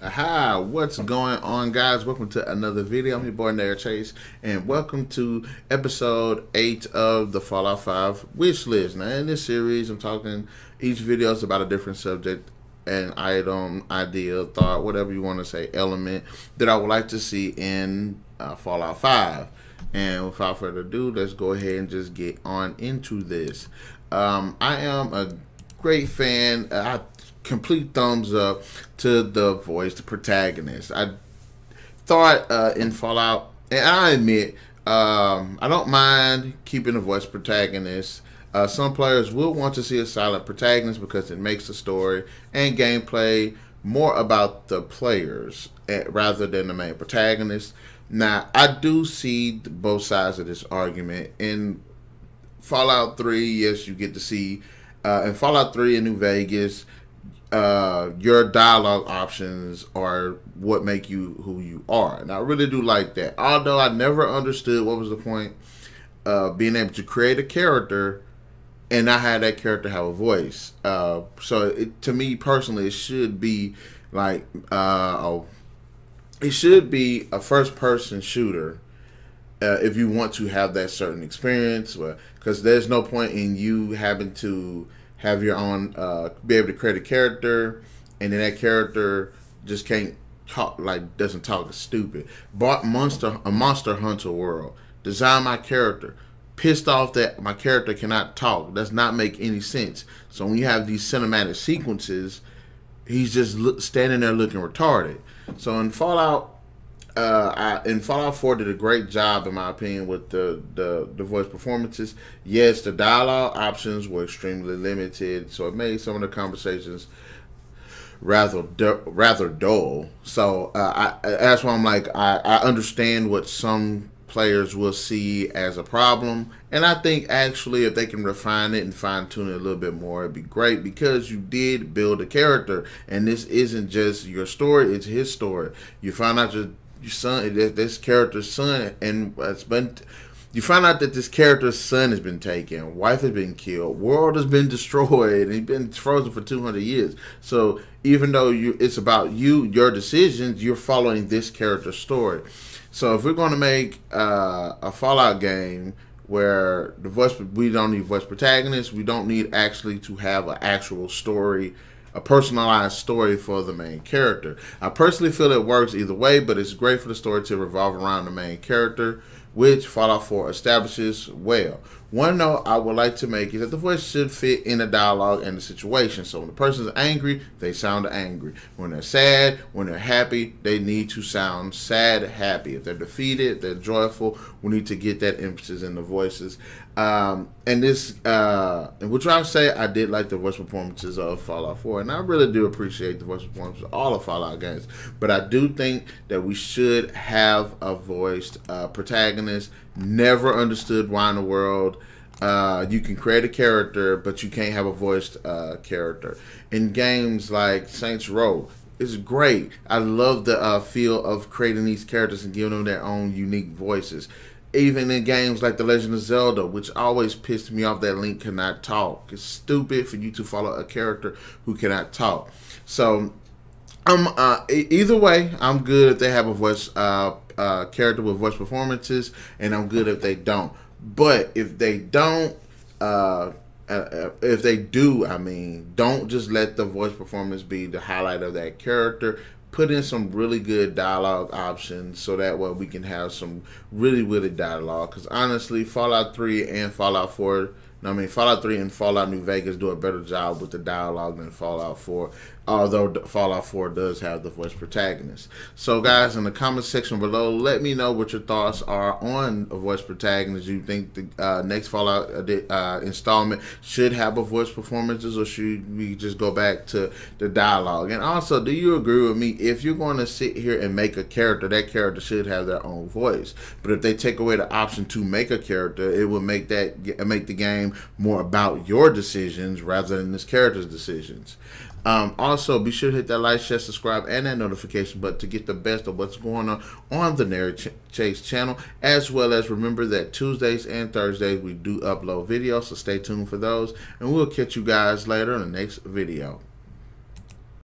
Aha, what's going on, guys? Welcome to another video. I'm your boy Narik, and welcome to episode 8 of the Fallout 5 wish list. Now, in this series, I'm talking, each video is about a different subject, an item, idea, thought, whatever you want to say, element that I would like to see in Fallout 5. And without further ado, let's go ahead and just get on into this. I am a great fan. Complete thumbs up to the voice, the protagonist. I thought in Fallout, and I admit, I don't mind keeping the voice protagonist. Some players will want to see a silent protagonist because it makes the story and gameplay more about the players rather than the main protagonist. Now, I do see both sides of this argument. In Fallout 3, yes, you get to see, in Fallout 3 in New Vegas, your dialogue options are what make you who you are. And I really do like that. Although I never understood what was the point of being able to create a character and not have that character have a voice. To me personally, it should be like, it should be a first-person shooter if you want to have that certain experience. Because there's no point in you having to have your own, be able to create a character, and then that character just can't talk, like doesn't talk, is stupid. Bought a monster hunter world. Design my character. Pissed off that my character cannot talk. Does not make any sense. So when you have these cinematic sequences, he's just standing there looking retarded. So in Fallout, Fallout 4 did a great job, in my opinion, with the voice performances. Yes, the dialogue options were extremely limited, so it made some of the conversations rather dull. So that's why I'm like, I understand what some players will see as a problem, and I think actually if they can refine it and fine tune it a little bit more, it'd be great, because you did build a character, and this isn't just your story; it's his story. You find out your son, this character's son, and you find out that this character's son has been taken, wife has been killed, world has been destroyed, and he's been frozen for 200 years. So even though it's about you, your decisions, you're following this character's story. So if we're going to make a Fallout game where we don't need voice protagonists, we don't need actually to have an actual story, a personalized story for the main character. I personally feel it works either way, but it's great for the story to revolve around the main character, which Fallout 4 establishes well. One note I would like to make is that the voice should fit in the dialogue and the situation. So when the person's angry, they sound angry. When they're sad, when they're happy, they need to sound sad, happy. If they're defeated, they're joyful. We need to get that emphasis in the voices. And which I say, I did like the voice performances of Fallout 4, and I really do appreciate the voice performances of all of Fallout games. But I do think that we should have a voiced protagonist. Never understood why in the world you can create a character, but you can't have a voiced character. In games like Saints Row, it's great. I love the feel of creating these characters and giving them their own unique voices. Even in games like The Legend of Zelda, which always pissed me off that Link cannot talk. It's stupid for you to follow a character who cannot talk. So, either way, I'm good if they have a voice character with voice performances, and I'm good if they don't. But if they don't, if they do, I mean, don't just let the voice performance be the highlight of that character. Put in some really good dialogue options so that way we can have some really dialogue. Because honestly, Fallout 3 and Fallout 4, Fallout 3 and Fallout New Vegas do a better job with the dialogue than Fallout 4, although Fallout 4 does have the voice protagonist. So guys, in the comment section below, let me know what your thoughts are on a voice protagonist. Do you think the next Fallout installment should have a voice performances, or should we just go back to the dialogue? And also, do you agree with me, if you're going to sit here and make a character, that character should have their own voice? But if they take away the option to make a character, it will make the game more about your decisions rather than this character's decisions. Also, be sure to hit that like, share, subscribe, and that notification button to get the best of what's going on the Narik channel. As well as remember that Tuesdays and Thursdays we do upload videos, so stay tuned for those. And we'll catch you guys later in the next video.